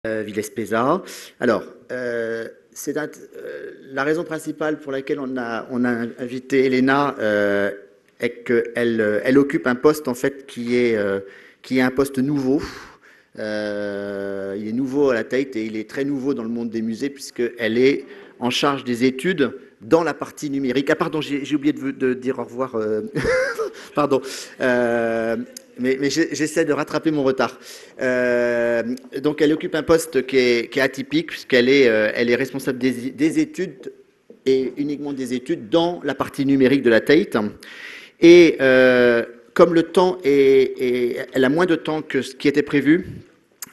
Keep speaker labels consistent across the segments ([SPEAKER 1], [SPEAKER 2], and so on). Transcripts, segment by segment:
[SPEAKER 1] Villaespesa. Alors, la raison principale pour laquelle on a invité Elena est qu'elle occupe un poste en fait qui est un poste nouveau. Il est nouveau à la Tate et il est très nouveau dans le monde des musées puisqu'elle est en charge des études dans la partie numérique. Ah pardon, j'ai oublié de dire au revoir. Pardon. Mais j'essaie de rattraper mon retard. Donc elle occupe un poste qui est atypique puisqu'elle elle est responsable des études et uniquement des études dans la partie numérique de la Tate. Et comme le temps elle a moins de temps que ce qui était prévu,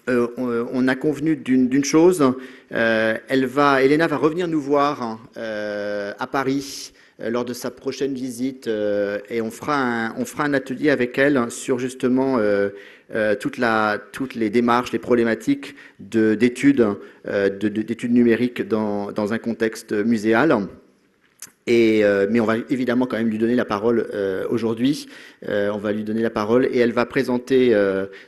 [SPEAKER 1] on a convenu d'une chose. Elena va revenir nous voir à Paris lors de sa prochaine visite et on fera un atelier avec elle sur justement toutes les démarches, les problématiques d'études numériques dans un contexte muséal. Mais on va évidemment quand même lui donner la parole aujourd'hui. On va lui donner la parole et elle va présenter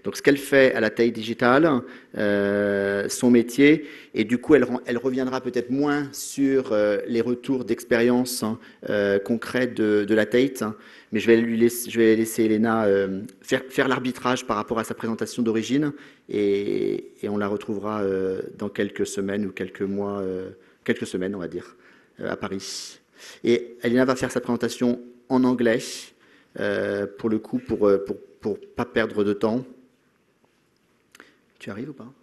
[SPEAKER 1] donc ce qu'elle fait à la Tate Digital, son métier. Et du coup, elle reviendra peut-être moins sur les retours d'expériences concrètes de la Tate. Mais je vais laisser Elena faire l'arbitrage par rapport à sa présentation d'origine. Et on la retrouvera dans quelques semaines ou quelques mois, quelques semaines, on va dire, à Paris. Et Elena va faire sa présentation en anglais, pour le coup, pour pas perdre de temps. Tu arrives ou pas?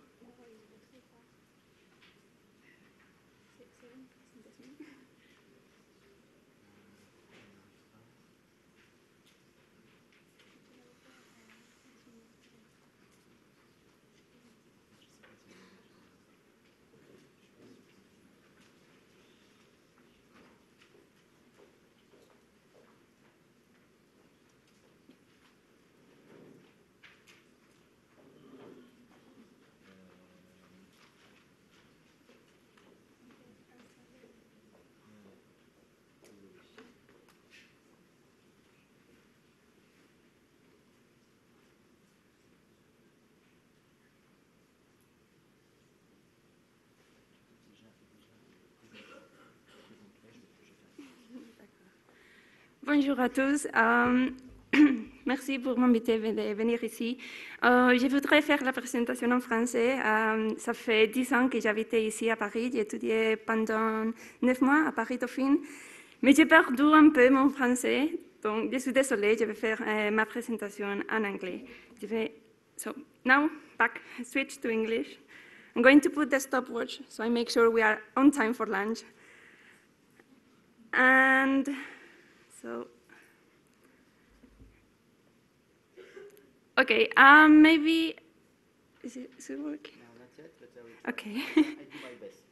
[SPEAKER 2] Bonjour à tous. Merci pour m'inviter à venir ici. Je voudrais faire la présentation en français. Ça fait 10 ans que j'habitais ici à Paris. J'ai étudié pendant 9 mois à Paris Dauphine. Mais j'ai perdu un peu mon français. Donc, je suis désolée, je vais faire ma présentation en anglais. So, now, back, switch to English. I'm going to put the stopwatch so I make sure we are on time for lunch. And so, okay, maybe, is it working?
[SPEAKER 1] No, not yet, but I will try.
[SPEAKER 2] Okay.
[SPEAKER 1] I do my best.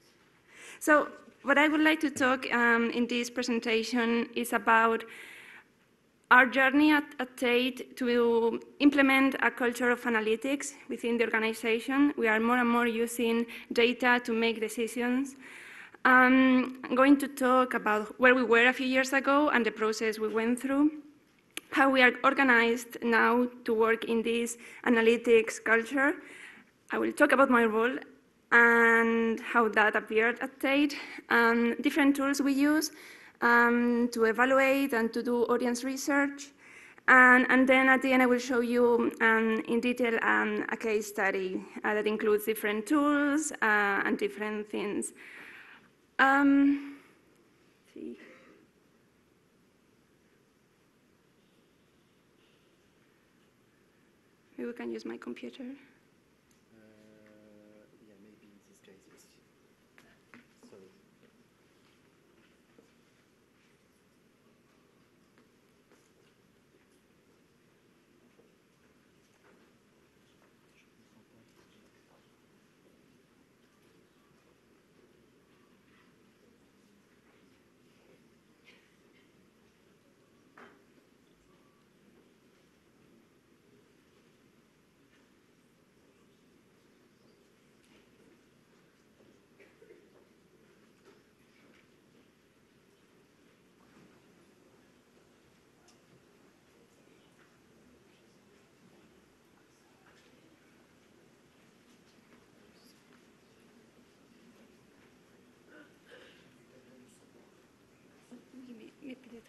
[SPEAKER 2] So what I would like to talk in this presentation is about our journey at Tate to implement a culture of analytics within the organization. We are more and more using data to make decisions. I'm going to talk about where we were a few years ago and the process we went through, how we are organized now to work in this analytics culture. I will talk about my role and how that appeared at Tate, different tools we use to evaluate and to do audience research. And then at the end, I will show you in detail a case study that includes different tools and different things. See. Maybe we can use my computer.
[SPEAKER 1] Yeah, maybe in this case, yes. Sorry.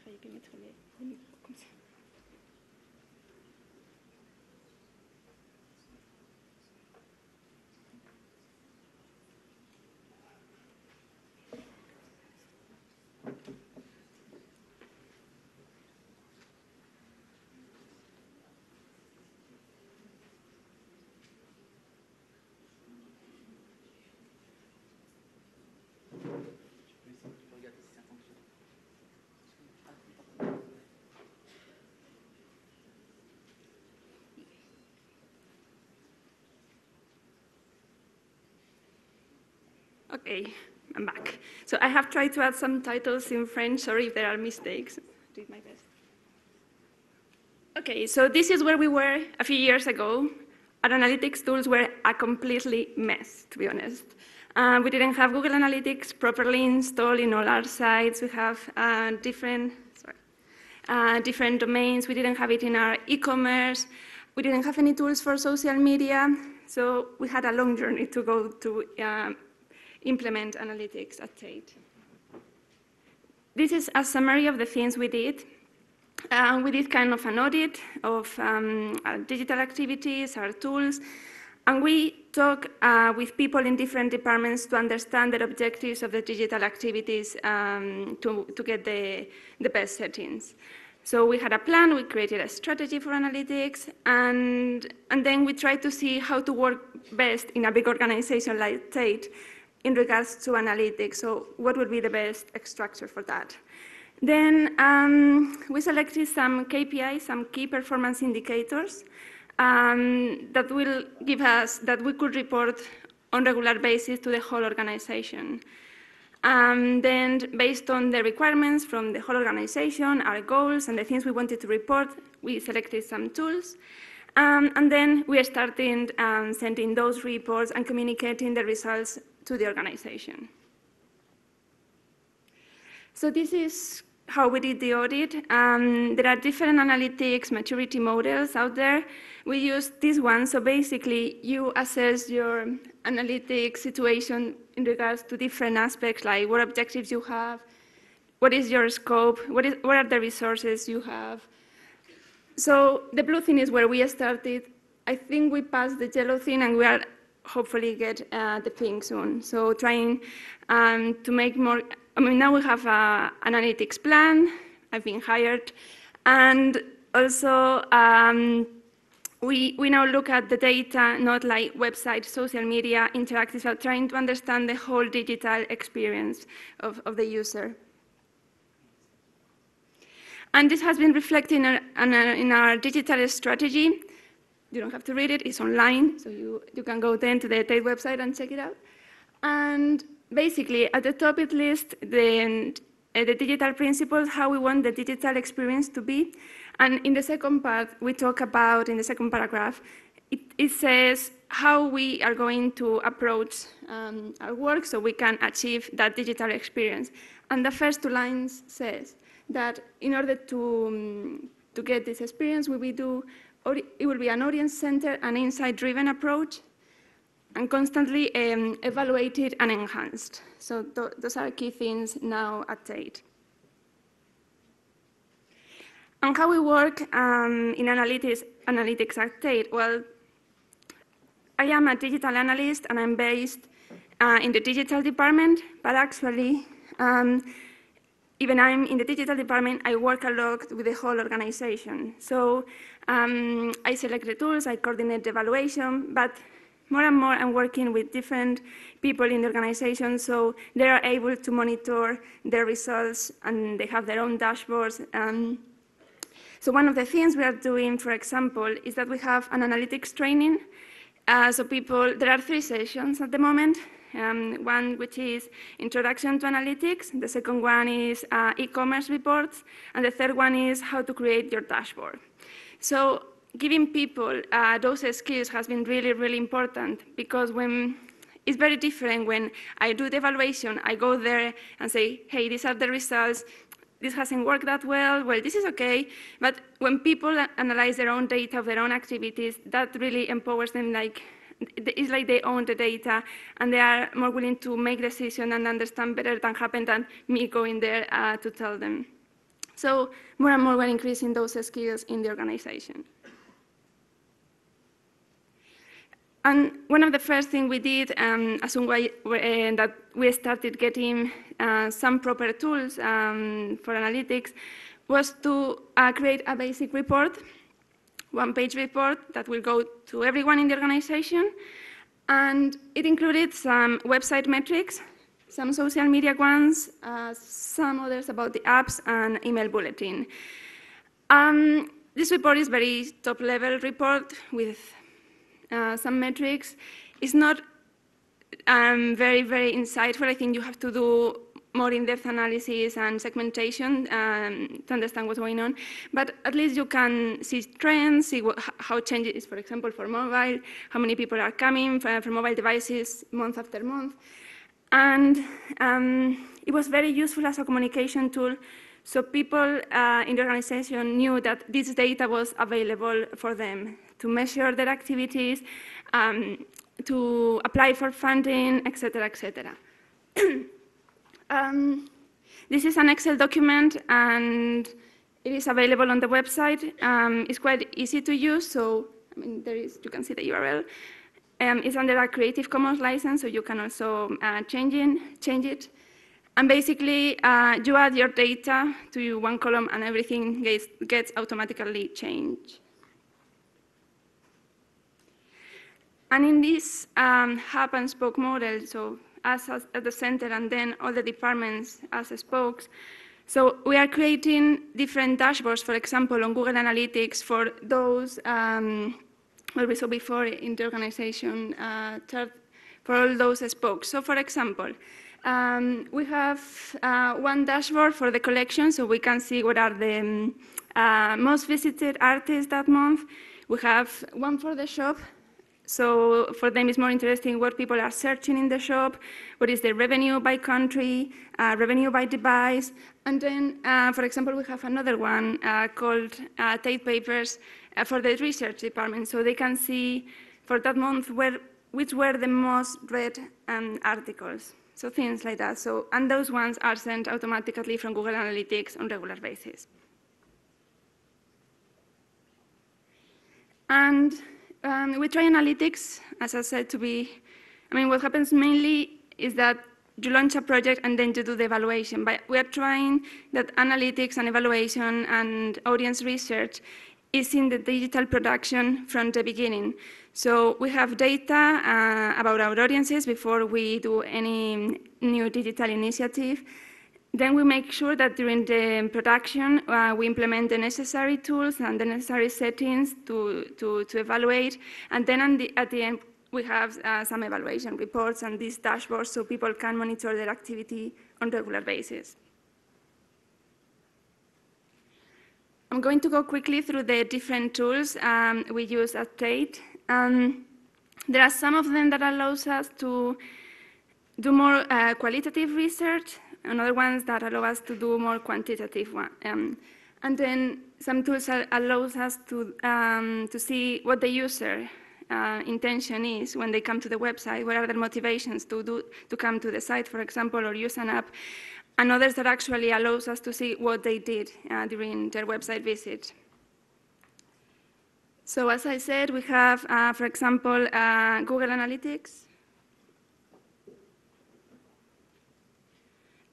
[SPEAKER 2] croyais que mettre les micros comme ça. Okay, I'm back. So I have tried to add some titles in French. Sorry if there are mistakes. I did my best. Okay, so this is where we were a few years ago. Our analytics tools were a completely mess, to be honest. We didn't have Google Analytics properly installed in all our sites. We have different domains. We didn't have it in our e-commerce. We didn't have any tools for social media. So we had a long journey to go to implement analytics at Tate. This is a summary of the things we did. We did kind of an audit of our digital activities, our tools, and we talked with people in different departments to understand the objectives of the digital activities to get the best settings. So we had a plan, we created a strategy for analytics, and then we tried to see how to work best in a big organization like Tate in regards to analytics. So what would be the best structure for that? Then we selected some KPIs, some key performance indicators that will give us, that we could report on a regular basis to the whole organization. Then based on the requirements from the whole organization, our goals and the things we wanted to report, we selected some tools. And then we started sending those reports and communicating the results to the organization. So this is how we did the audit. There are different analytics maturity models out there. We use this one, so basically you assess your analytic situation in regards to different aspects, like what objectives you have, what is your scope, what are the resources you have. So the blue thing is where we started. I think we passed the yellow thing and we are hopefully get the pink soon. So trying to make more, I mean, now we have an analytics plan. I've been hired. And also, we now look at the data, not like website, social media, interactive, but trying to understand the whole digital experience of the user. And this has been reflected in our digital strategy. You don't have to read it, it's online, so you can go then to the Tate website and check it out. And basically, at the top it lists the digital principles, how we want the digital experience to be. And in the second part, we talk about, in the second paragraph, it says how we are going to approach our work so we can achieve that digital experience. And the first two lines says that in order to get this experience, it will be an audience-centered and insight-driven approach, and constantly evaluated and enhanced. So those are key things now at Tate. And how we work in analytics at Tate? Well, I am a digital analyst and I'm based in the digital department, but actually, even I'm in the digital department, I work a lot with the whole organization. So I select the tools, I coordinate the evaluation, but more and more I'm working with different people in the organization, so they are able to monitor their results and they have their own dashboards. So one of the things we are doing, for example, is that we have an analytics training. So there are 3 sessions at the moment. One which is Introduction to Analytics, the second one is e-commerce reports, and the third one is how to create your dashboard. So giving people those skills has been really, really important, because it's very different when I do the evaluation, I go there and say, hey, these are the results, this hasn't worked that well, this is okay, but when people analyze their own data of their own activities, that really empowers them, it's like they own the data and they are more willing to make decisions and understand better than happened than me going there to tell them. So more and more we're increasing those skills in the organization. And one of the first things we did as soon that we started getting some proper tools for analytics was to create a basic report, one-page report that will go to everyone in the organization. And it included some website metrics, some social media ones, some others about the apps, and email bulletin. This report is very top-level report with some metrics. It's not very, very insightful. I think you have to do more in-depth analysis and segmentation to understand what's going on. But at least you can see trends, see how changes, for example, for mobile, how many people are coming from mobile devices month after month. And it was very useful as a communication tool. So people in the organization knew that this data was available for them to measure their activities, to apply for funding, et cetera, et cetera. This is an Excel document, and it is available on the website. It's quite easy to use, so I mean, you can see the URL. It's under a Creative Commons license, so you can also change it. And basically, you add your data to one column, and everything gets automatically changed. And in this hub and spoke model, so us at the center and then all the departments as spokes, so we are creating different dashboards, for example, on Google Analytics for those, what we saw before in the organization chart, for all those spokes. So for example, we have one dashboard for the collection, so we can see what are the most visited artists that month. We have one for the shop. So for them, it's more interesting what people are searching in the shop, what is the revenue by country, revenue by device. And then, for example, we have another one called Tate Papers for the research department. So they can see for that month which were the most read articles. So things like that. So, and those ones are sent automatically from Google Analytics on a regular basis. And we try analytics, as I said, to be, I mean, what happens mainly is that you launch a project and then you do the evaluation. But we are trying that analytics and evaluation and audience research is in the digital production from the beginning. So we have data about our audiences before we do any new digital initiative. Then we make sure that during the production, we implement the necessary tools and the necessary settings to evaluate. And then at the end, we have some evaluation reports and these dashboards so people can monitor their activity on a regular basis. I'm going to go quickly through the different tools we use at Tate. There are some of them that allows us to do more qualitative research, and other ones that allow us to do more quantitative one. And then some tools allows us to see what the user intention is when they come to the website, what are their motivations to come to the site, for example, or use an app, and others that actually allows us to see what they did during their website visit. So as I said, we have, for example, Google Analytics.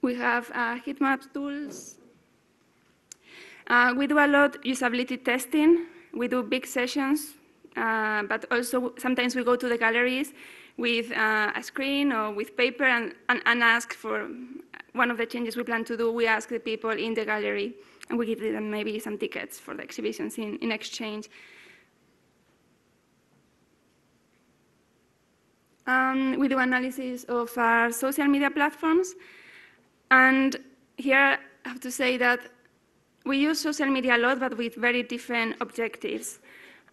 [SPEAKER 2] We have heat map tools. We do a lot usability testing. We do big sessions, but also sometimes we go to the galleries with a screen or with paper and ask for one of the changes we plan to do. We ask the people in the gallery, and we give them maybe some tickets for the exhibitions in exchange. We do analysis of our social media platforms. And here I have to say that we use social media a lot, but with very different objectives.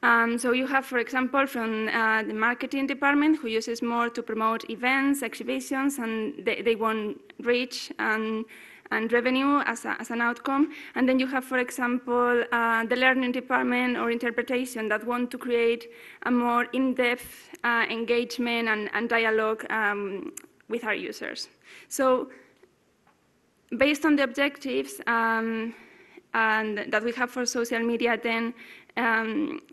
[SPEAKER 2] So you have, for example, from the marketing department, who uses more to promote events, exhibitions, and they want reach and revenue as an outcome. And then you have, for example, the learning department or interpretation that want to create a more in-depth engagement and dialogue with our users. So based on the objectives, and that we have for social media, then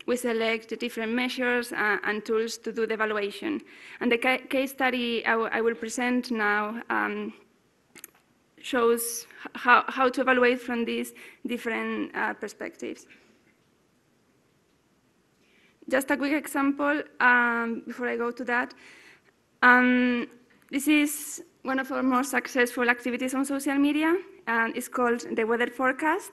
[SPEAKER 2] we select the different measures and tools to do the evaluation. And the case study I will present now shows how to evaluate from these different perspectives. Just a quick example before I go to that. This is one of our most successful activities on social media, and it's called the weather forecast.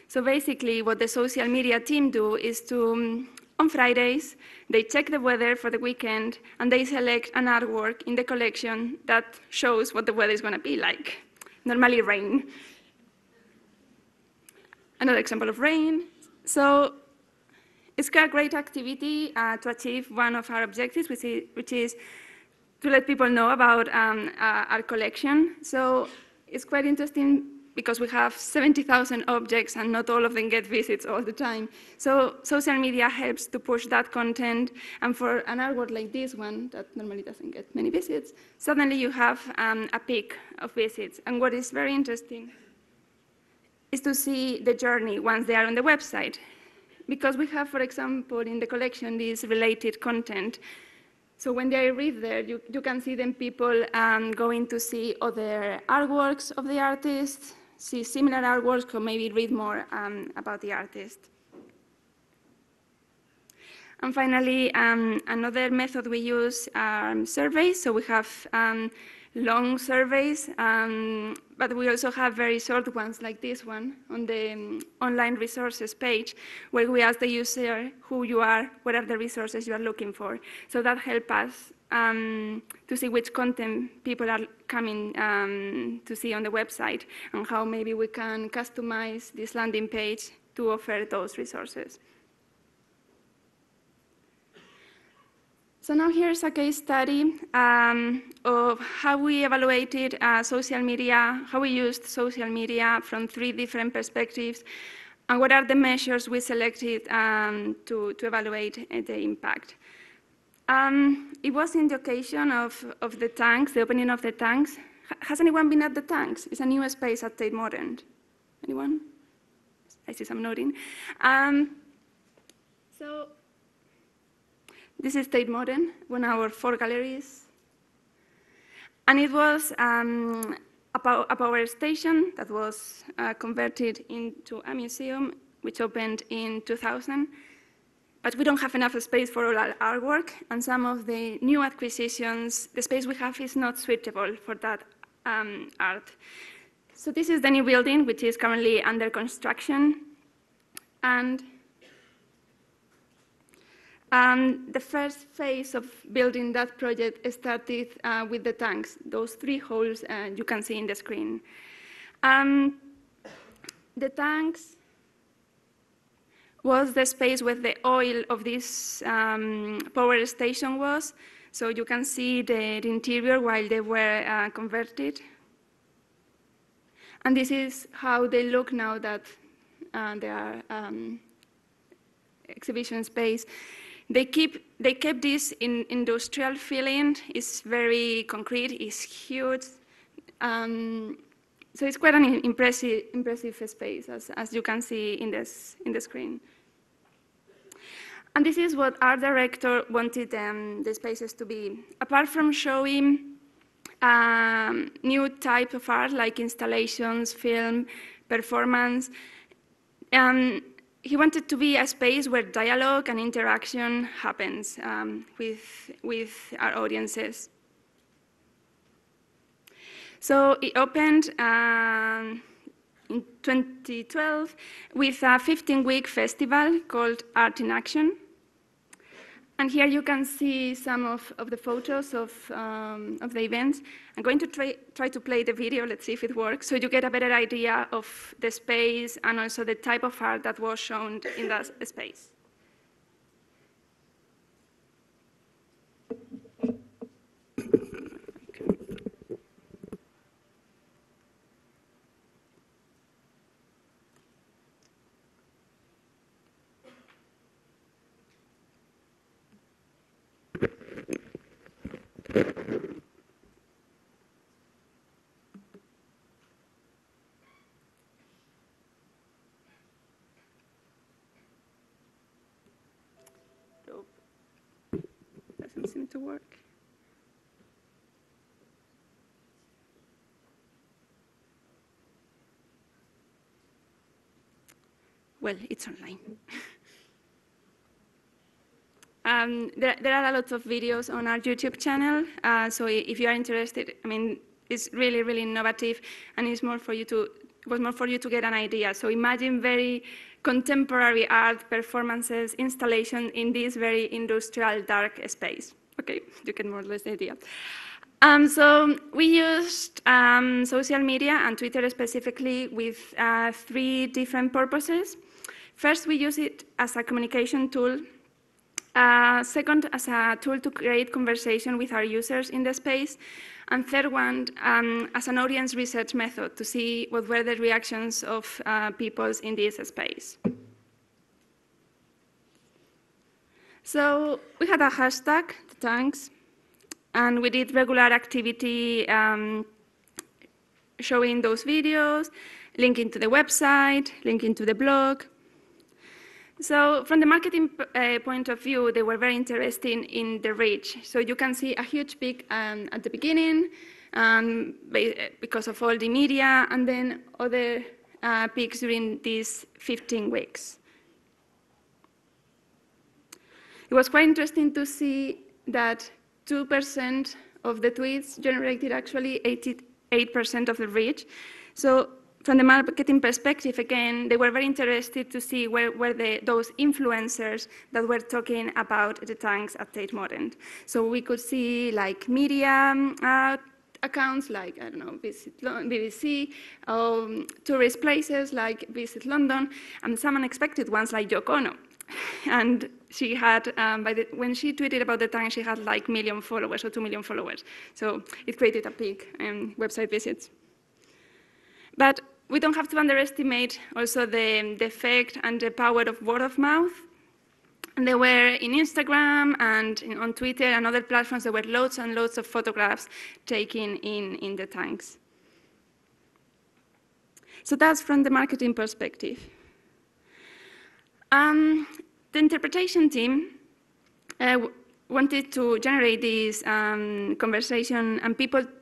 [SPEAKER 2] So basically what the social media team do is to, on Fridays, they check the weather for the weekend and they select an artwork in the collection that shows what the weather is going to be like. Normally rain. Another example of rain. So it's a great activity to achieve one of our objectives, which is to let people know about our collection. So it's quite interesting because we have 70,000 objects and not all of them get visits all the time. So social media helps to push that content. And for an artwork like this one, that normally doesn't get many visits, suddenly you have a peak of visits. And what is very interesting is to see the journey once they are on the website. Because we have, for example, in the collection, this related content. So when they read there, you can see them people going to see other artworks of the artist, see similar artworks, or maybe read more about the artist. And finally, another method we use are surveys. So we have long surveys, but we also have very short ones like this one on the online resources page, where we ask the user who you are, what are the resources you are looking for. So that helps us to see which content people are coming to see on the website and how maybe we can customize this landing page to offer those resources. So now here's a case study of how we evaluated social media, how we used social media from 3 different perspectives, and what are the measures we selected to evaluate the impact. It was in the occasion of the tanks, the opening of the tanks. Has anyone been at the tanks? It's a new space at Tate Modern. Anyone? I see some nodding. So this is Tate Modern, one of our 4 galleries. And it was a power station that was converted into a museum, which opened in 2000. But we don't have enough space for all our artwork, and some of the new acquisitions, the space we have is not suitable for that art. So this is the new building, which is currently under construction. And the first phase of building that project started with the tanks, those 3 holes you can see in the screen. The tanks was the space where the oil of this power station was. So you can see the interior while they were converted. And this is how they look now that they are exhibition space. They kept this in industrial feeling. It's very concrete. It's huge. So it's quite an impressive space, as you can see in the screen. And this is what art director wanted the spaces to be. Apart from showing new type of art like installations, film, performance, he wanted to be a space where dialogue and interaction happens with our audiences. So it opened in 2012 with a 15-week festival called Art in Action. And here you can see some of the photos of the events. I'm going to try to play the video. Let's see if it works, so you get a better idea of the space and also the type of art that was shown in that space. Doesn't seem to work. Well, it's online. There are a lot of videos on our YouTube channel, so if you are interested, I mean, it's really, really innovative, and it's more for you to, it was more for you to get an idea. So imagine very contemporary art performances, installation in this very industrial, dark space. Okay, you get more or less the idea. So we used social media and Twitter specifically with 3 different purposes. First, we use it as a communication tool. Second, as a tool to create conversation with our users in the space. And third one, as an audience research method to see what were the reactions of peoples in this space. So we had a hashtag, the tanks, and we did regular activity showing those videos, linking to the website, linking to the blog. So from the marketing point of view, they were very interested in the reach. So you can see a huge peak at the beginning because of all the media, and then other peaks during these 15 weeks. It was quite interesting to see that 2% of the tweets generated actually 88% of the reach. So from the marketing perspective, again, they were very interested to see where were those influencers that were talking about the tanks at Tate Modern. So we could see like media accounts like, I don't know, Visit BBC, tourist places like Visit London, and some unexpected ones like Yoko Ono. And she had, when she tweeted about the tank, she had like 1 million followers or 2 million followers. So it created a peak in website visits. But we don't have to underestimate also the effect and the power of word of mouth. And there were in Instagram and on Twitter and other platforms, there were loads and loads of photographs taken in the tanks. So that's from the marketing perspective. The interpretation team wanted to generate this conversation and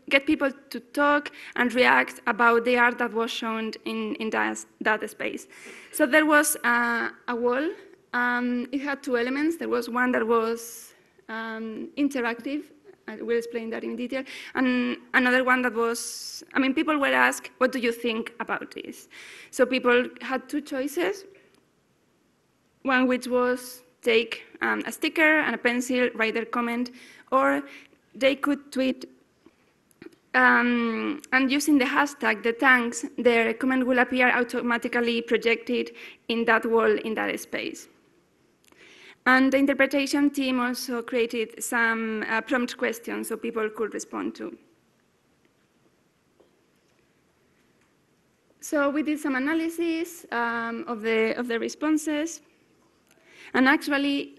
[SPEAKER 2] get people to talk and react about the art that was shown in that space. So there was a wall. It had 2 elements. There was one that was interactive. I will explain that in detail. And another one that was, I mean, people were asked, what do you think about this? So people had 2 choices. One which was take a sticker and a pencil, write their comment, or they could tweet, and using the hashtag, the tanks, their comment will appear automatically projected in that wall, in that space. And the interpretation team also created some prompt questions so people could respond to. So we did some analysis of the responses. And actually,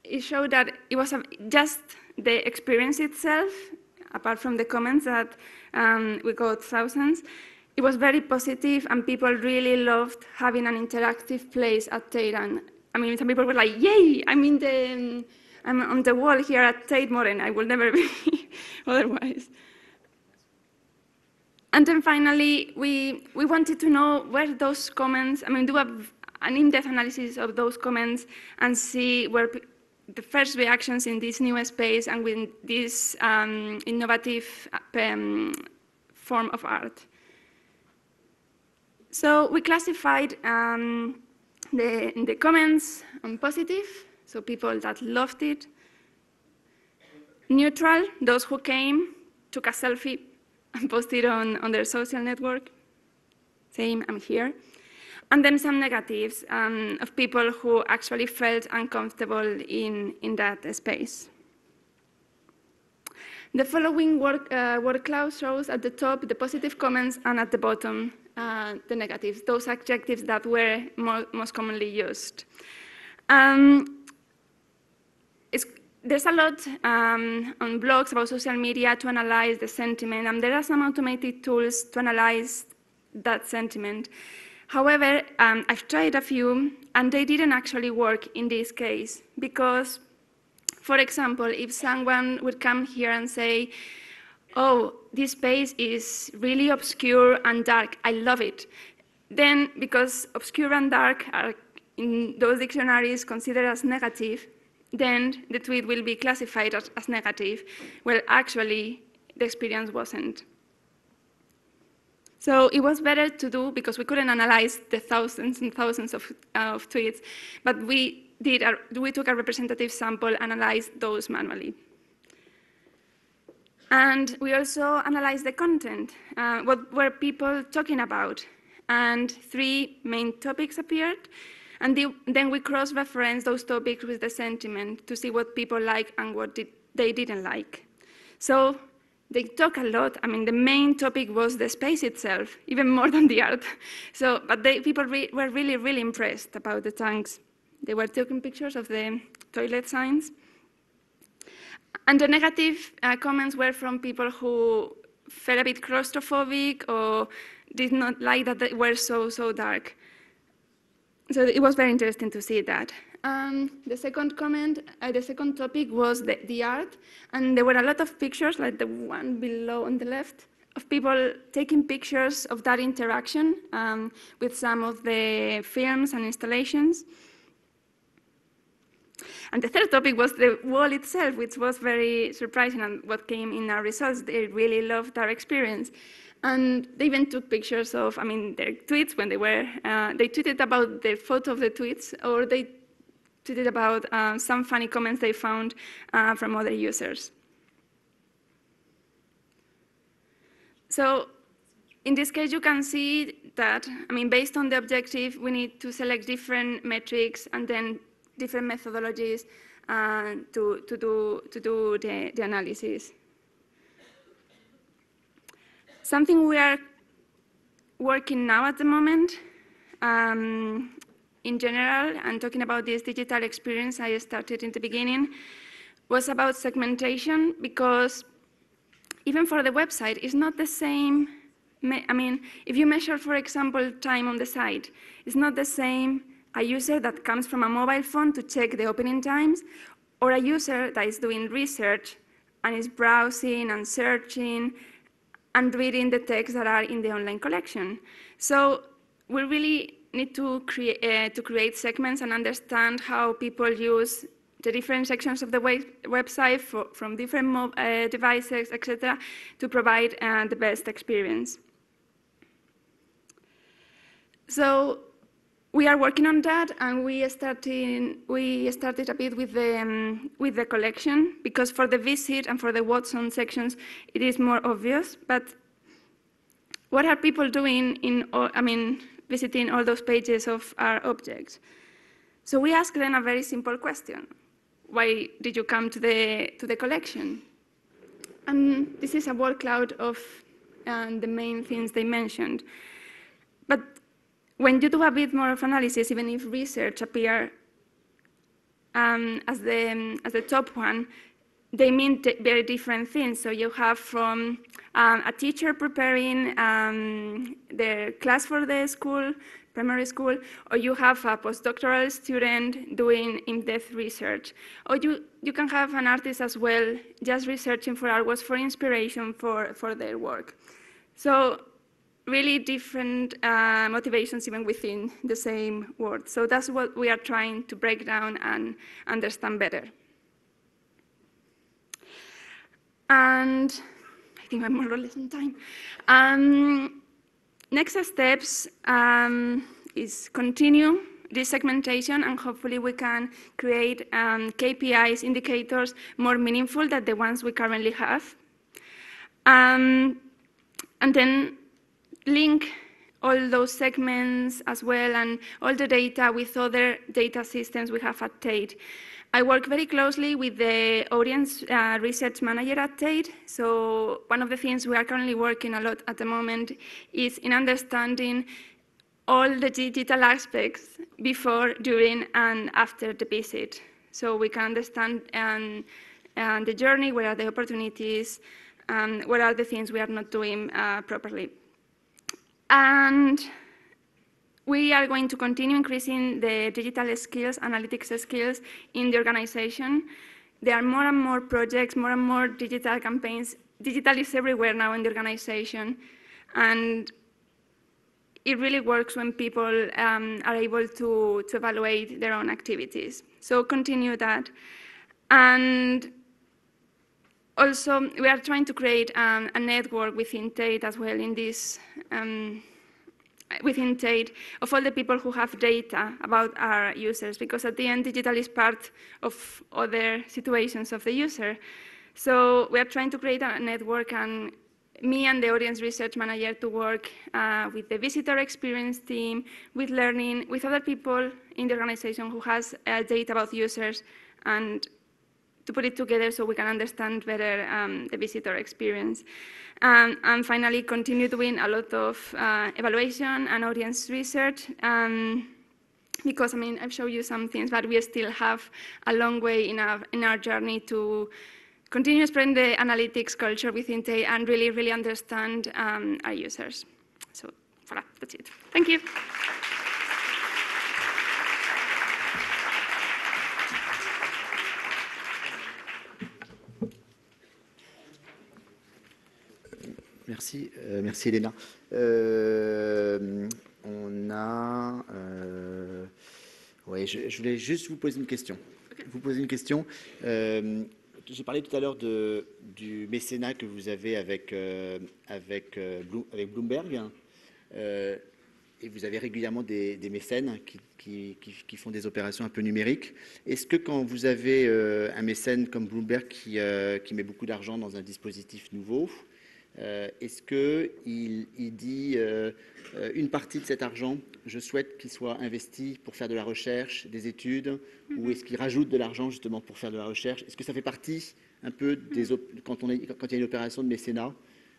[SPEAKER 2] it showed that it was just the experience itself, apart from the comments that we got thousands. It was very positive, and people really loved having an interactive place at Tate. And I mean, some people were like, yay, I'm on the wall here at Tate Modern. I will never be otherwise. And then finally, we wanted to know where those comments, I mean, do an in-depth analysis of those comments and see where the first reactions in this new space and with this innovative form of art. So we classified the comments on positive, so people that loved it, neutral, those who came, took a selfie and posted on their social network, saying, I'm here. And then some negatives of people who actually felt uncomfortable in that space. The following word cloud shows at the top the positive comments and at the bottom the negatives, those adjectives that were most commonly used. There's a lot on blogs about social media to analyze the sentiment, and there are some automated tools to analyze that sentiment. However, I've tried a few, and they didn't actually work in this case because For example, if someone would come here and say, oh, this space is really obscure and dark, I love it. Then, because obscure and dark are in those dictionaries considered as negative, then the tweet will be classified as negative, well, actually, the experience wasn't. So it was better to do, because we couldn't analyze the thousands and thousands of tweets, but we took a representative sample, analyzed those manually. And we also analyzed the content, what were people talking about, and 3 main topics appeared, and then we cross-referenced those topics with the sentiment to see what people liked and what they didn't like. So they talk a lot. I mean, the main topic was the space itself, even more than the art. So, but people were really, really impressed about the tanks. They were taking pictures of the toilet signs. And the negative comments were from people who felt a bit claustrophobic or did not like that they were so dark. So it was very interesting to see that. The second topic was the art, and there were a lot of pictures, like the one below on the left, of people taking pictures of that interaction with some of the films and installations. And the third topic was the wall itself, which was very surprising, and what came in our results. They really loved our experience. And they even took pictures of, their tweets when they tweeted about the photo of the tweets, or they tweeted about some funny comments they found from other users. So in this case, you can see that, based on the objective, we need to select different metrics and then different methodologies to do the analysis. Something we are working now at the moment, in general, and talking about this digital experience I started in the beginning, was about segmentation, because even for the website, it's not the same. If you measure, for example, time on the site, it's not the same a user that comes from a mobile phone to check the opening times, or a user that is doing research and is browsing and searching and reading the texts that are in the online collection. So we really need to create segments and understand how people use the different sections of the website from different devices, etc., to provide the best experience. So we are working on that, and we started a bit with the collection, because for the visit and for the what's on sections, it is more obvious. But what are people doing visiting all those pages of our objects? So we asked them a very simple question: why did you come to the collection? And this is a word cloud of the main things they mentioned. But when you do a bit more of analysis, even if research appear as the top one, they mean very different things. So you have from a teacher preparing their class for the school, primary school, or you have a postdoctoral student doing in-depth research. Or you can have an artist as well, just researching for hours for inspiration for their work. So really different motivations even within the same word. So that's what we are trying to break down and understand better. And I think I'm more or less on time. Next steps is continue this segmentation, and hopefully we can create KPIs, indicators, more meaningful than the ones we currently have. And then link all those segments as well and all the data with other data systems we have at Tate. I work very closely with the audience research manager at Tate. So one of the things we are currently working a lot at the moment is in understanding all the digital aspects before, during, and after the visit. So we can understand the journey, where are the opportunities, what are the things we are not doing properly. And we are going to continue increasing the digital skills, analytics skills in the organization. there are more and more projects, more and more digital campaigns. Digital is everywhere now in the organization, and it really works when people are able to evaluate their own activities. So continue that. And also, we are trying to create a network within Tate as well in this, within Tate, of all the people who have data about our users, because at the end, digital is part of other situations of the user. So we are trying to create a network, and me and the audience research manager to work with the visitor experience team, with learning, with other people in the organization who has data about users, and to put it together so we can understand better the visitor experience. And finally, continue doing a lot of evaluation and audience research, because, I mean, I've shown you some things, but we still have a long way in our journey to continue spreading the analytics culture within Tate and really, really understand our users. So, voilà, that's it. Thank you.
[SPEAKER 1] Merci, merci Elena. On a... ouais, je voulais juste vous poser une question. Okay. Vous poser une question. J'ai parlé tout à l'heure du mécénat que vous avez avec Bloomberg. Et vous avez régulièrement des mécènes qui font des opérations un peu numériques. Est-ce que quand vous avez un mécène comme Bloomberg qui met beaucoup d'argent dans un dispositif nouveau, est-ce qu'il dit une partie de cet argent, je souhaite qu'il soit investi pour faire de la recherche, des études, ou est-ce qu'il rajoute de l'argent justement pour faire de la recherche? Est-ce que ça fait partie un peu quand il y a une opération de mécénat,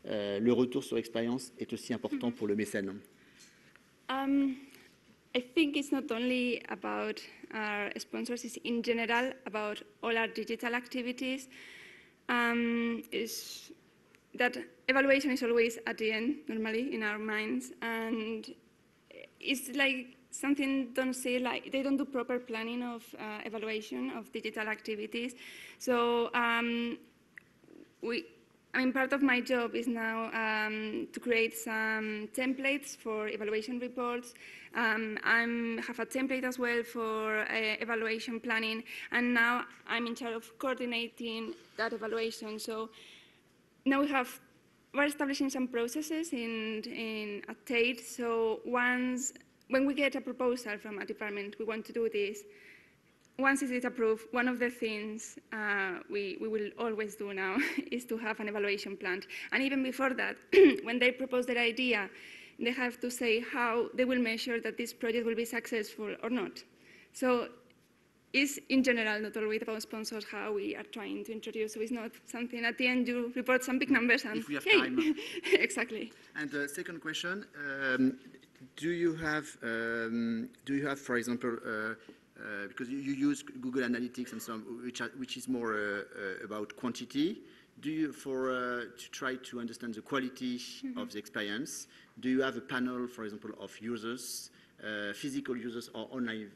[SPEAKER 1] le retour sur expérience est aussi important pour le mécène?
[SPEAKER 2] I think it's not only about our sponsors, it's in general about all our digital activities. Is that evaluation is always at the end, normally, in our minds, and it's like something don't say, like they don't do proper planning of evaluation of digital activities. So I mean, part of my job is now to create some templates for evaluation reports. I have a template as well for evaluation planning, and now I'm in charge of coordinating that evaluation. So now we're establishing some processes at Tate. So when we get a proposal from a department, we want to do this. Once it is approved, one of the things we will always do now is to have an evaluation plan. And even before that, when they propose their idea, they have to say how they will measure that this project will be successful or not. So it's in general not always about sponsors how we are trying to introduce. So it's not something at the end you report some big numbers and
[SPEAKER 1] if we have time.
[SPEAKER 2] Exactly.
[SPEAKER 1] And the second question, do you have, for example, because you use Google Analytics and so on, which is more about quantity. Do you, to try to understand the quality of the experience, do you have a panel, for example, of users, physical users or online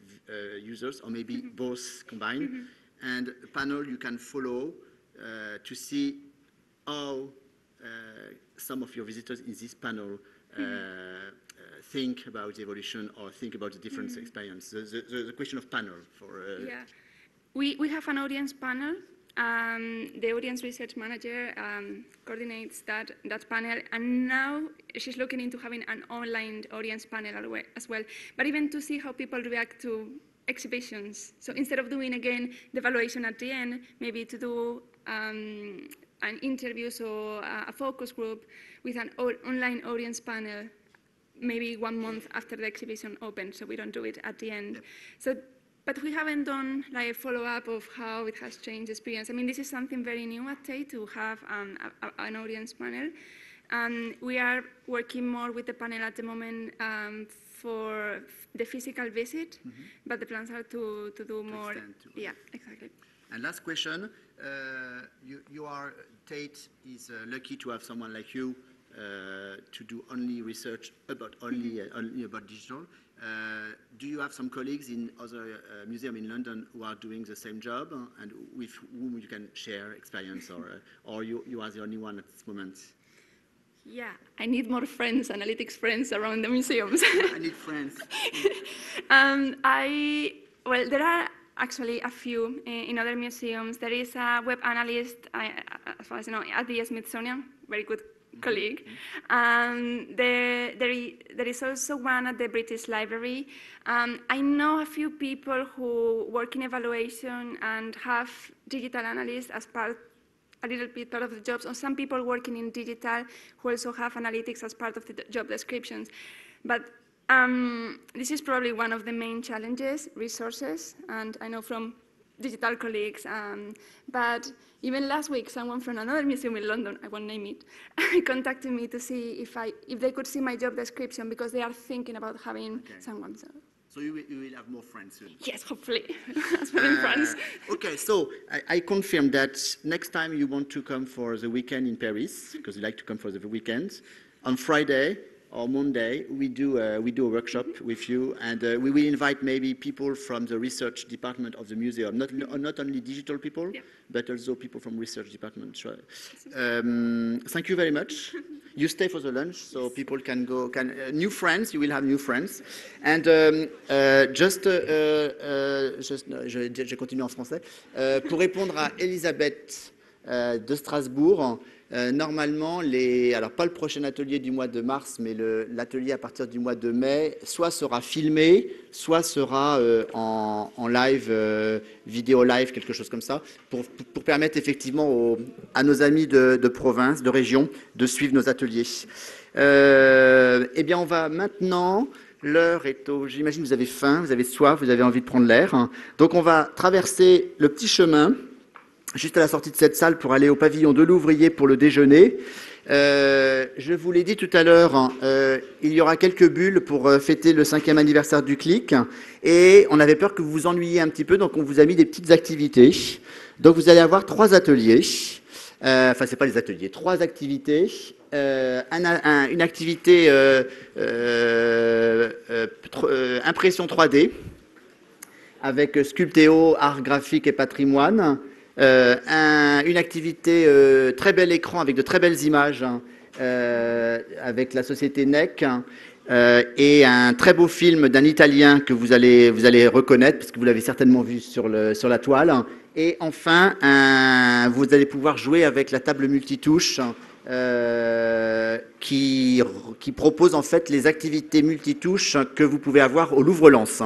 [SPEAKER 1] users, or maybe both combined, and a panel you can follow to see how some of your visitors in this panel think about the evolution or think about the different experience. The question of panel for...
[SPEAKER 2] Yeah, we have an audience panel. The audience research manager coordinates that panel, and now she's looking into having an online audience panel as well, but even to see how people react to exhibitions. So instead of doing, again, the evaluation at the end, maybe to do an interview or a focus group with an online audience panel, maybe 1 month after the exhibition opens, so we don't do it at the end. Yep. So, but we haven't done like a follow-up of how it has changed the experience. I mean, this is something very new at Tate, to have an audience panel. We are working more with the panel at the moment for the physical visit, but the plans are to do more. Yeah, exactly.
[SPEAKER 1] And last question, Tate is lucky to have someone like you to do only research about only about digital. Do you have some colleagues in other museums in London who are doing the same job and with whom you can share experience, or you are the only one at this moment?
[SPEAKER 2] Yeah, I need more friends, analytics friends around the museums.
[SPEAKER 1] I need friends.
[SPEAKER 2] Well, there are actually a few in other museums. There is a web analyst, as far as I know, at the Smithsonian, very good colleague. There is also one at the British Library. I know a few people who work in evaluation and have digital analysts as a little bit part of the jobs, or some people working in digital who also have analytics as part of the job descriptions. But this is probably one of the main challenges, resources, and I know from digital colleagues. But even last week, someone from another museum in London, I won't name it, contacted me to see if they could see my job description because they are thinking about having someone.
[SPEAKER 1] So you will have more friends soon?
[SPEAKER 2] Yes, hopefully, as well in France.
[SPEAKER 1] Okay, so I confirm that next time you want to come for the weekend in Paris, because you like to come for the weekend, on Friday or Monday, we do a workshop with you, and we will invite maybe people from the research department of the museum, not only digital people, but also people from research department. Thank you very much. You stay for the lunch, so people can go. New friends, you will have new friends. And je continue en français. Pour répondre à Elisabeth de Strasbourg, normalement, alors pas le prochain atelier du mois de mars, mais l'atelier à partir du mois de mai, soit sera filmé, soit sera en live, vidéo live, quelque chose comme ça, pour permettre effectivement à nos amis de province, de région, de suivre nos ateliers. Eh bien, on va maintenant... L'heure est j'imagine que vous avez faim, vous avez soif, vous avez envie de prendre l'air. Donc, on va traverser le petit chemin juste à la sortie de cette salle pour aller au pavillon de l'ouvrier pour le déjeuner. Je vous l'ai dit tout à l'heure, il y aura quelques bulles pour fêter le 5e anniversaire du CLIC et on avait peur que vous vous ennuyiez un petit peu, donc on vous a mis des petites activités. Donc vous allez avoir 3 ateliers, enfin c'est pas des ateliers, 3 activités. Une activité impression 3D avec Sculptéo, art graphique et patrimoine. Une activité très bel écran avec de très belles images avec la société NEC et un très beau film d'un Italien que vous allez reconnaître parce que vous l'avez certainement vu sur la toile. Et enfin, vous allez pouvoir jouer avec la table multitouche qui propose en fait les activités multitouches que vous pouvez avoir au Louvre-Lens.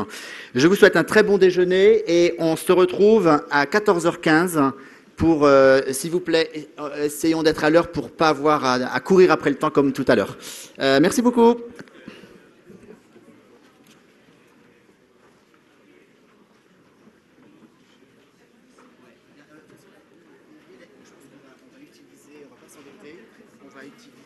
[SPEAKER 1] Je vous souhaite un très bon déjeuner et on se retrouve à 14h15 pour, s'il vous plaît, essayons d'être à l'heure pour ne pas avoir à courir après le temps comme tout à l'heure. Merci beaucoup. On va utiliser